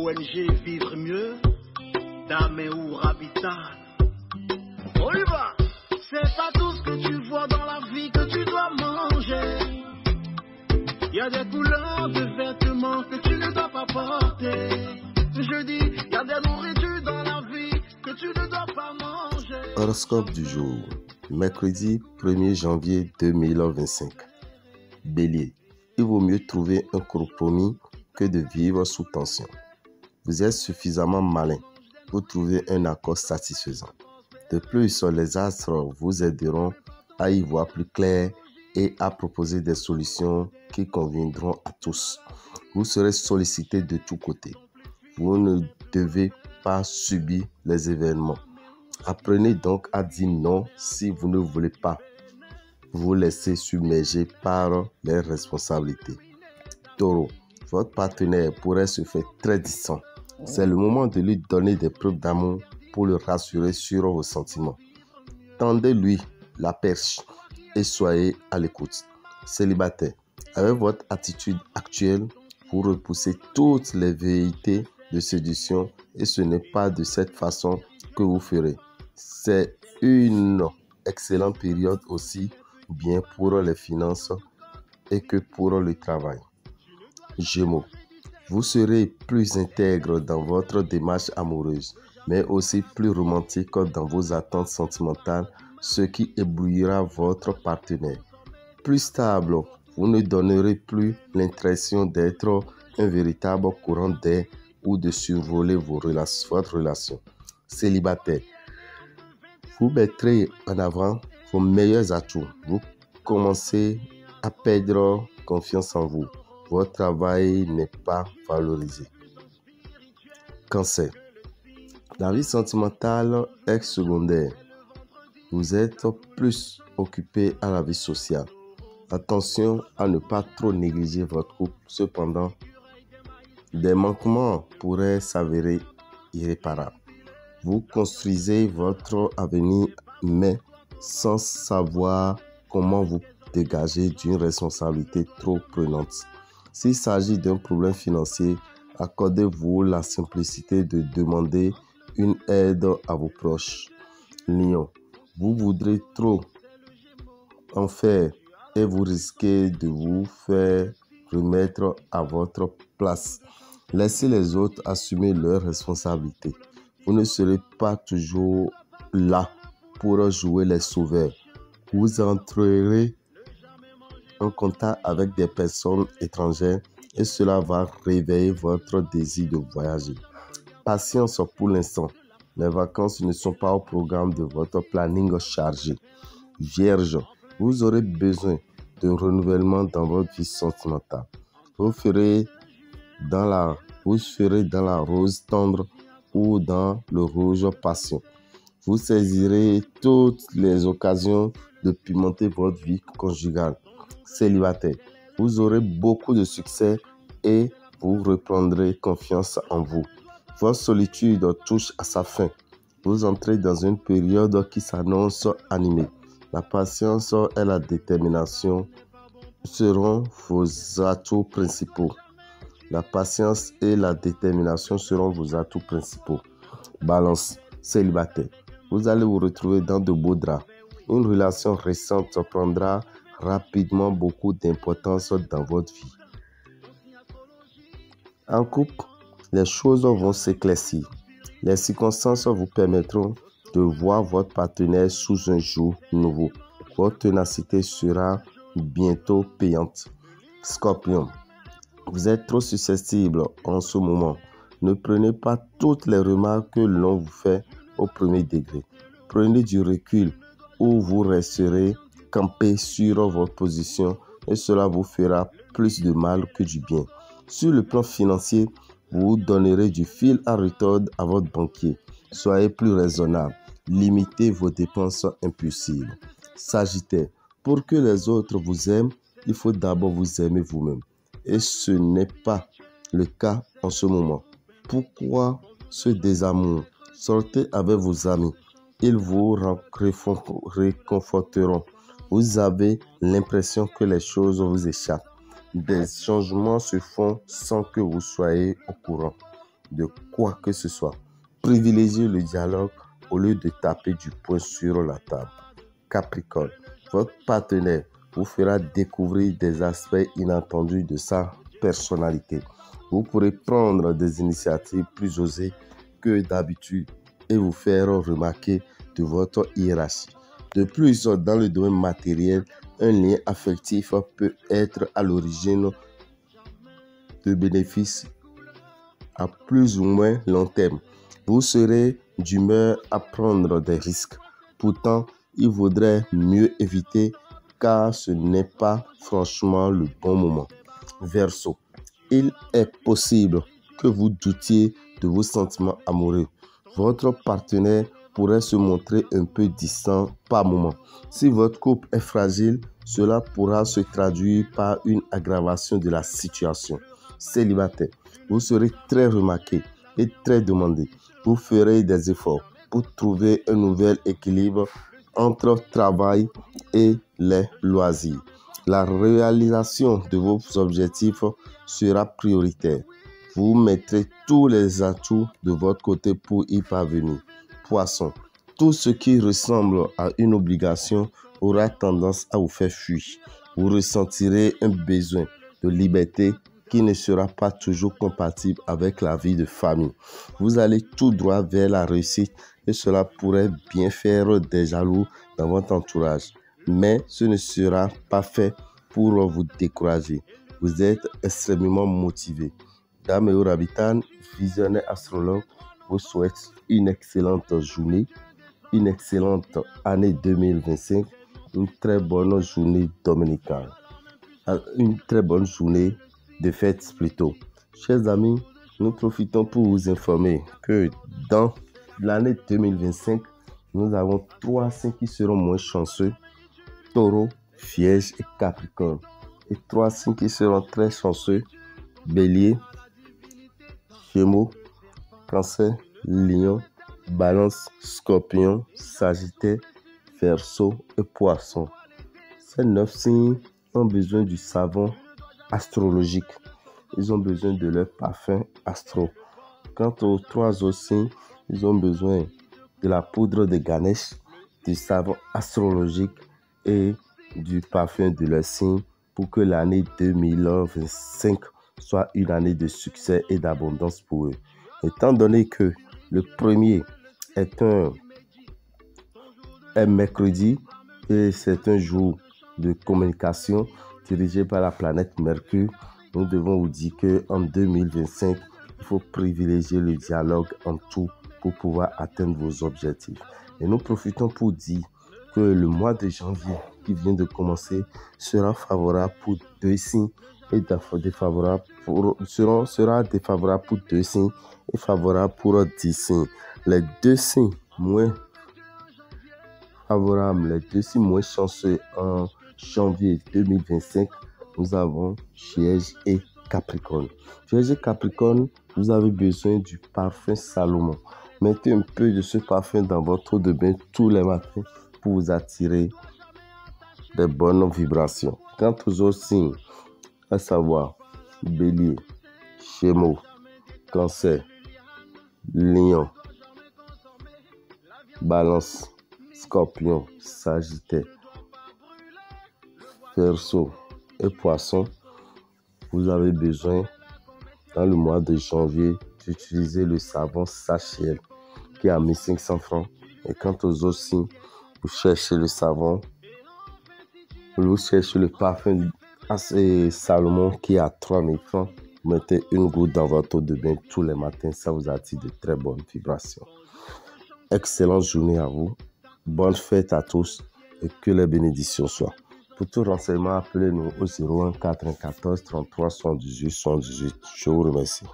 ONG Vivre Mieux, Dameo Habitat. On y va. C'est pas tout ce que tu vois dans la vie que tu dois manger. Il y a des couleurs de vêtements que tu ne dois pas porter. Je dis, il y a des nourritures dans la vie que tu ne dois pas manger. Horoscope du jour, mercredi 1er janvier 2025. Bélier, il vaut mieux trouver un compromis que de vivre sous tension. Vous êtes suffisamment malin pour trouver un accord satisfaisant. De plus, les astres vous aideront à y voir plus clair et à proposer des solutions qui conviendront à tous. Vous serez sollicité de tous côtés. Vous ne devez pas subir les événements. Apprenez donc à dire non si vous ne voulez pas vous laisser submerger par les responsabilités. Taureau, votre partenaire pourrait se faire très distant. C'est le moment de lui donner des preuves d'amour pour le rassurer sur vos sentiments. Tendez-lui la perche et soyez à l'écoute. Célibataire, avec votre attitude actuelle, vous repoussez toutes les velléités de séduction et ce n'est pas de cette façon que vous ferez. C'est une excellente période aussi bien pour les finances et que pour le travail. Gémeaux, vous serez plus intègre dans votre démarche amoureuse, mais aussi plus romantique dans vos attentes sentimentales, ce qui éblouira votre partenaire. Plus stable, vous ne donnerez plus l'impression d'être un véritable courant d'air ou de survoler votre relation. Célibataire, vous mettrez en avant vos meilleurs atouts. Vous commencez à perdre confiance en vous. Votre travail n'est pas valorisé. Cancer, la vie sentimentale est secondaire. Vous êtes plus occupé à la vie sociale. Attention à ne pas trop négliger votre couple. Cependant, des manquements pourraient s'avérer irréparables. Vous construisez votre avenir, mais sans savoir comment vous dégager d'une responsabilité trop prenante. S'il s'agit d'un problème financier, accordez-vous la simplicité de demander une aide à vos proches. Lion, vous voudrez trop en faire et vous risquez de vous faire remettre à votre place. Laissez les autres assumer leurs responsabilités. Vous ne serez pas toujours là pour jouer les sauveurs. Vous entrerez en contact avec des personnes étrangères et cela va réveiller votre désir de voyager. Patience pour l'instant. Les vacances ne sont pas au programme de votre planning chargé. Vierge, vous aurez besoin d'un renouvellement dans votre vie sentimentale. Vous ferez dans la rose tendre ou dans le rouge passion. Vous saisirez toutes les occasions de pimenter votre vie conjugale. Célibataire, vous aurez beaucoup de succès et vous reprendrez confiance en vous. Votre solitude touche à sa fin. Vous entrez dans une période qui s'annonce animée. La patience et la détermination seront vos atouts principaux. La patience et la détermination seront vos atouts principaux. Balance, célibataire, vous allez vous retrouver dans de beaux draps. Une relation récente prendra rapidement beaucoup d'importance dans votre vie. En couple, les choses vont s'éclaircir. Les circonstances vous permettront de voir votre partenaire sous un jour nouveau. Votre ténacité sera bientôt payante. Scorpion, vous êtes trop susceptible en ce moment. Ne prenez pas toutes les remarques que l'on vous fait au premier degré. Prenez du recul ou vous resterez campé sur votre position et cela vous fera plus de mal que du bien. Sur le plan financier, vous donnerez du fil à retordre à votre banquier. Soyez plus raisonnable. Limitez vos dépenses impulsives. Sagittaire, pour que les autres vous aiment, il faut d'abord vous aimer vous-même. Et ce n'est pas le cas en ce moment. Pourquoi ce désamour? Sortez avec vos amis. Ils vous réconforteront. Vous avez l'impression que les choses vous échappent. Des changements se font sans que vous soyez au courant. de quoi que ce soit. Privilégiez le dialogue au lieu de taper du poing sur la table. Capricorne, votre partenaire vous fera découvrir des aspects inattendus de sa personnalité. Vous pourrez prendre des initiatives plus osées que d'habitude et vous faire remarquer de votre hiérarchie. De plus, dans le domaine matériel, un lien affectif peut être à l'origine de bénéfices à plus ou moins long terme. Vous serez d'humeur à prendre des risques. Pourtant, il vaudrait mieux éviter car ce n'est pas franchement le bon moment. Verseau, il est possible que vous doutiez de vos sentiments amoureux. Votre partenaire pourrait se montrer un peu distant par moment. Si votre couple est fragile, cela pourra se traduire par une aggravation de la situation. Célibataire, vous serez très remarqué et très demandé. Vous ferez des efforts pour trouver un nouvel équilibre entre travail et les loisirs. La réalisation de vos objectifs sera prioritaire. Vous mettrez tous les atouts de votre côté pour y parvenir. Poisson, tout ce qui ressemble à une obligation aura tendance à vous faire fuir. Vous ressentirez un besoin de liberté qui ne sera pas toujours compatible avec la vie de famille. Vous allez tout droit vers la réussite et cela pourrait bien faire des jaloux dans votre entourage. Mais ce ne sera pas fait pour vous décourager. Vous êtes extrêmement motivé. Dame et Orabitan, visionnaire astrologue, vous souhaite une excellente journée, une excellente année 2025, une très bonne journée dominicale, une très bonne journée de fête plutôt. Chers amis, nous profitons pour vous informer que dans l'année 2025, nous avons 3 signes qui seront moins chanceux: Taureau, Vierge et Capricorne. Et 3 signes qui seront très chanceux: Bélier, Gémeaux, Cancer, Lion, Balance, Scorpion, Sagittaire, Verseau et Poisson. Ces 9 signes ont besoin du savon astrologique. Ils ont besoin de leur parfum astro. Quant aux 3 autres signes, ils ont besoin de la poudre de Ganesh, du savon astrologique et du parfum de leur signe pour que l'année 2025 soit une année de succès et d'abondance pour eux. Étant donné que le premier est un mercredi et c'est un jour de communication dirigé par la planète Mercure, nous devons vous dire qu'en 2025, il faut privilégier le dialogue en tout pour pouvoir atteindre vos objectifs. Et nous profitons pour dire que le mois de janvier qui vient de commencer sera favorable pour 2 signes et défavorable sera défavorable pour 2 signes et favorable pour 10 signes. Les 2 signes moins favorables, les 2 signes moins chanceux en janvier 2025, nous avons Vierge et Capricorne. Vierge et Capricorne, vous avez besoin du parfum Salomon. Mettez un peu de ce parfum dans votre eau de bain tous les matins pour vous attirer des bonnes vibrations. Quant aux autres signes, à savoir Bélier, Gémeaux, Cancer, Lion, Balance, Scorpion, Sagittaire, Verseau et Poisson, vous avez besoin dans le mois de janvier d'utiliser le savon Sachiel qui est à 1500 francs. Et quant aux autres signes, vous cherchez le savon, vous cherchez le parfum Salomon qui est à 3000 francs. Mettez une goutte dans votre eau de bain tous les matins, ça vous attire de très bonnes vibrations. Excellente journée à vous, bonne fête à tous et que les bénédictions soient. Pour tout renseignement, appelez-nous au 01 94 33 78 78. Je vous remercie.